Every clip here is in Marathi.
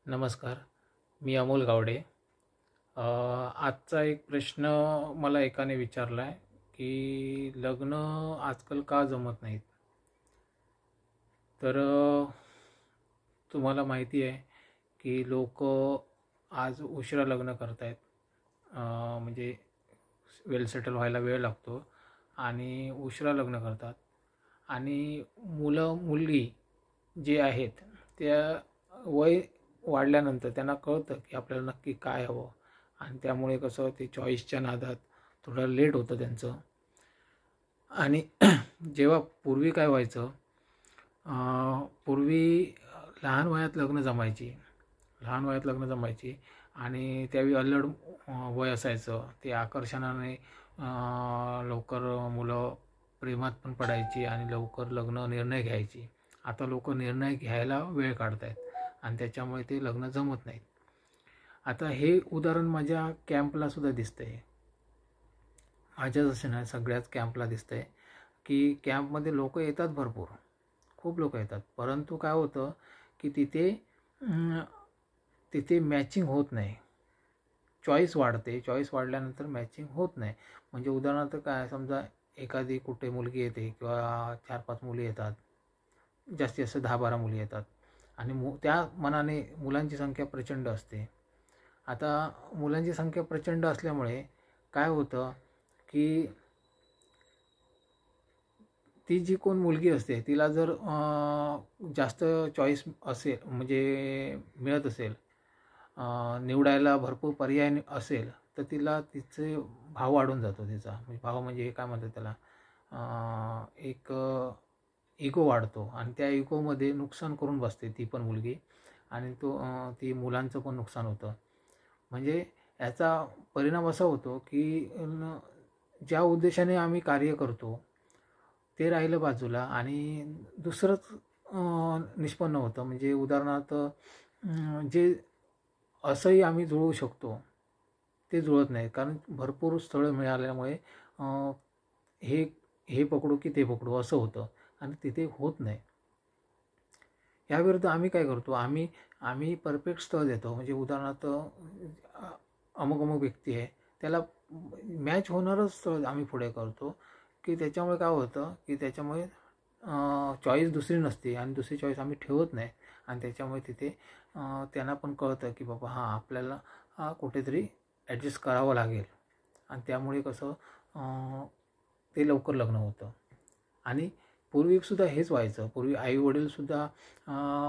नमस्कार. मी अमोल गावडे. आजचा एक प्रश्न मला एकाने विचारला आहे की लग्न आजकाल का जमत नाहीत. तर तुम्हाला माहिती आहे की लोक आज उशिरा लग्न करत आहेत. म्हणजे वेल सेटल व्हायला वेळ लागतो आणि उशिरा लग्न करतात. आणि मुलं मुलगी जे आहेत त्या वय वाढल्यानंतर त्यांना कळतं की आपल्याला नक्की काय हवं. आणि त्यामुळे कसं ते चॉईसच्या नादात थोडं लेट होतं त्यांचं. आणि जेव्हा पूर्वी काय व्हायचं, पूर्वी लहान वयात लग्न जमायची. लहान वयात लग्न जमायची आणि त्यावेळी अल्लड वय असायचं. ते आकर्षणाने लवकर मुलं प्रेमात पण पडायची आणि लवकर लग्न निर्णय घ्यायची. आता लोक निर्णय घ्यायला वेळ काढत आहेत आणि त्याच्यामुळे ते लग्न जमत नाहीत. आता हे उदाहरण माझ्या कॅम्पला सुद्धा दिसतंय. माझ्याच असे नाही, सगळ्याच कॅम्पला दिसतंय की कॅम्पमध्ये लोक येतात, भरपूर खूप लोक येतात. परंतु काय होतं की तिथे मॅचिंग होत नाही. चॉईस वाढते. चॉईस वाढल्यानंतर मॅचिंग होत नाही. म्हणजे उदाहरणार्थ काय, समजा एखादी कुठे मुलगी येते किंवा 4-5 मुली येतात, जास्तीत जास्त 10-12 मुली येतात आणि त्या मनाने मुलांची संख्या प्रचंड असते. आता मुलांची संख्या प्रचंड असल्यामुळे काय होतं की ती जी कोण मुलगी असते तिला जर जास्त चॉईस असेल, म्हणजे मिळत असेल, निवडायला भरपूर पर्याय असेल, तर तिला तिचे भाव वाढून जातो. तिचा म्हणजे भाव म्हणजे काय म्हणतात त्याला, एक इगो वाढतो आणि त्या इगोमध्ये नुकसान करून बसते ती पण मुलगी. आणि ती मुलांचं पण नुकसान होतं. म्हणजे याचा परिणाम असा होतो की ज्या उद्देशाने आम्ही कार्य करतो ते राहिलं बाजूला आणि दुसरंच निष्पन्न होतं. म्हणजे उदाहरणार्थ जे असंही आम्ही जुळवू शकतो ते जुळत नाही. कारण भरपूर स्थळं मिळाल्यामुळे हे हे पकडू की ते पकडू असं होतं आणि तिथे होत नाही. याविरुद्ध आम्ही काय करतो, आम्ही परफेक्ट स्थळ देतो. म्हणजे उदाहरणार्थ अमुक अमुक व्यक्ती आहे, त्याला मॅच होणारच स्थळ आम्ही पुढे करतो की त्याच्यामुळे काय होतं की त्याच्यामुळे चॉईस दुसरी नसते आणि दुसरी चॉईस आम्ही ठेवत नाही. आणि त्याच्यामुळे तिथे त्यांना पण कळतं की बाबा आपल्याला कुठेतरी ॲडजस्ट करावं लागेल. आणि त्यामुळे कसं ते लवकर लग्न होतं. आणि पूर्वीसुद्धा हेच व्हायचं. पूर्वी आईवडीलसुद्धा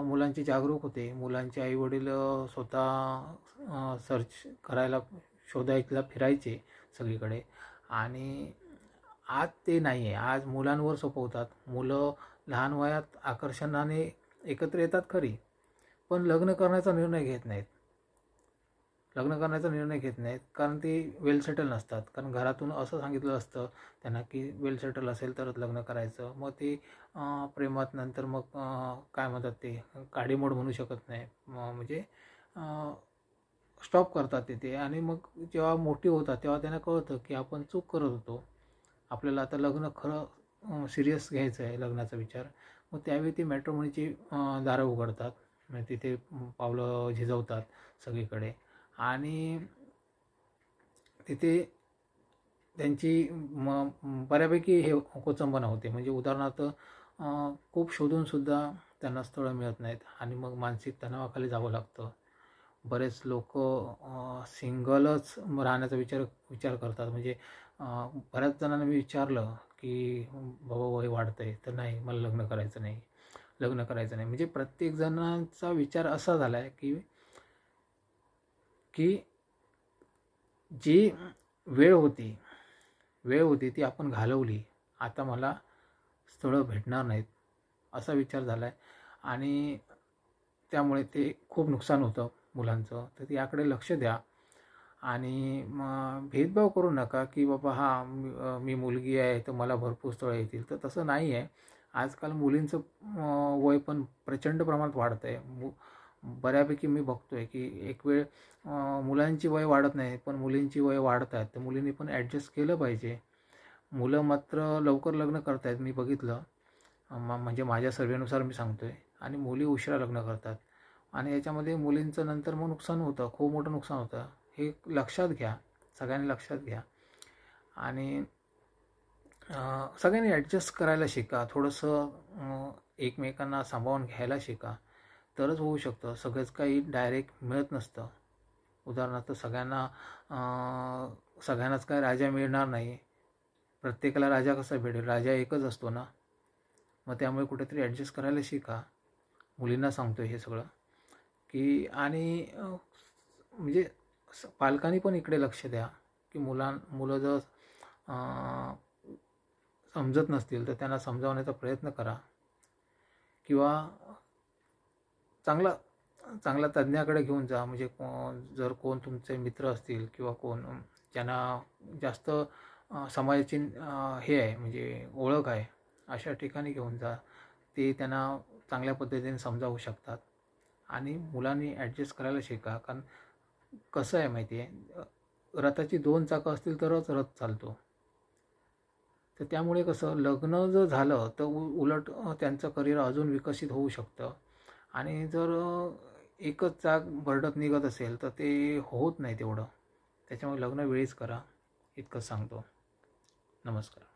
मुलांचे जागरूक होते. मुलांचे आईवडील स्वतः सर्च करायला, शोधायला फिरायचे सगळीकडे. आणि आज ते नाही आहे. आज मुलांवर सोपवतात. मुलं लहान वयात आकर्षणाने एकत्र येतात खरी, पण लग्न करण्याचा निर्णय घेत नाहीत. कारण ते वेल सेटल नसतात. कारण घरातून असं सांगितलं असतं त्यांना की वेल सेटल असेल तरच लग्न करायचं. मग ते प्रेमात नंतर मग काय म्हणतात ते काडीमोड म्हणू शकत नाही, म्हणजे स्टॉप करतात तिथे. आणि मग जेव्हा मोठी होतात तेव्हा त्यांना कळतं की आपण चूक करत होतो, आपल्याला आता लग्न खरं सिरियस घ्यायचं आहे, लग्नाचा विचार. मग त्यावेळी ते मॅट्रिमोनीची दारं उघडतात. म्हणजे तिथे पावलं झिजवतात सगळीकडे आणि तिथे त्यांची बऱ्यापैकी हे कोचंबना होते. म्हणजे उदाहरणार्थ खूप शोधूनसुद्धा त्यांना स्थळं मिळत नाहीत आणि मग मानसिक तणावाखाली जावं लागतं. बरेच लोक सिंगलच राहण्याचा विचार करतात. म्हणजे बऱ्याच जणांना मी विचारलं की बाबा वय वाढतं आहे तर नाही, मला लग्न करायचं नाही. म्हणजे प्रत्येक जणांचा विचार असा झाला आहे की जी वेळ होती ती आपण घालवली, आता मला स्थळं भेटणार नाहीत असा विचार झाला आहे. आणि त्यामुळे ते खूप नुकसान होतं मुलांचं. तर याकडे लक्ष द्या आणि मग भेदभाव करू नका की बाबा मी मुलगी आहे तर मला भरपूर स्थळं येतील. तर तसं नाही आहे. आजकाल मुलींचं वय पण प्रचंड प्रमाणात वाढतं आहे. बऱ्यापैकी मी बघतोय की एक वेळ मुलांची वय वाढत नाही पण मुलींची वय वाढत आहेत. तर मुलींनी पण ॲडजस्ट केलं पाहिजे. मुलं मात्र लवकर लग्न करत आहेत, मी बघितलं. म्हणजे माझ्या सर्वेनुसार मी सांगतोय. आणि मुली उशिरा लग्न करतात. आणि याच्यामध्ये मुलींचं नंतर मग नुकसान होतं, खूप मोठं नुकसान होतं. हे लक्षात घ्या, सगळ्यांनी लक्षात घ्या. आणि सगळ्यांनी ॲडजस्ट करायला शिका, थोडंसं एकमेकांना सांभाळून घ्यायला शिका, तरच होऊ शकतं. सगळंच काही डायरेक्ट मिळत नसतं. उदाहरणार्थ सगळ्यांनाच काय राजा मिळणार नाही. प्रत्येकाला राजा कसा भेटेल? राजा एकच असतो ना. मग त्यामुळे कुठेतरी ॲडजस्ट करायला शिका. मुलींना सांगतो हे सगळं की. आणि म्हणजे पालकांनी पण इकडे लक्ष द्या की मुलं जर समजत नसतील तर त्यांना समजावण्याचा प्रयत्न करा, किंवा चांगला तज्ज्ञाकडे घेऊन जा. म्हणजे जर कोण तुमचे मित्र असतील किंवा कोण ज्यांना जास्त समाजाची हे आहे, म्हणजे ओळख आहे, अशा ठिकाणी घेऊन जा. ते त्यांना चांगल्या पद्धतीने समजावू शकतात. आणि मुलांनी ॲडजस्ट करायला शिका. कारण कसं आहे माहिती आहे, रथाची 2 चाकं असतील तरच रथ चालतो. तर त्यामुळे कसं, लग्न जर झालं तर उलट त्यांचं करिअर अजून विकसित होऊ शकतं. आणि जर एकच चाक भरडत निघत असेल तर ते होत नाही तेवढं. त्याच्यामुळे लग्न वेळीच करा, इतकंच सांगतो. नमस्कार.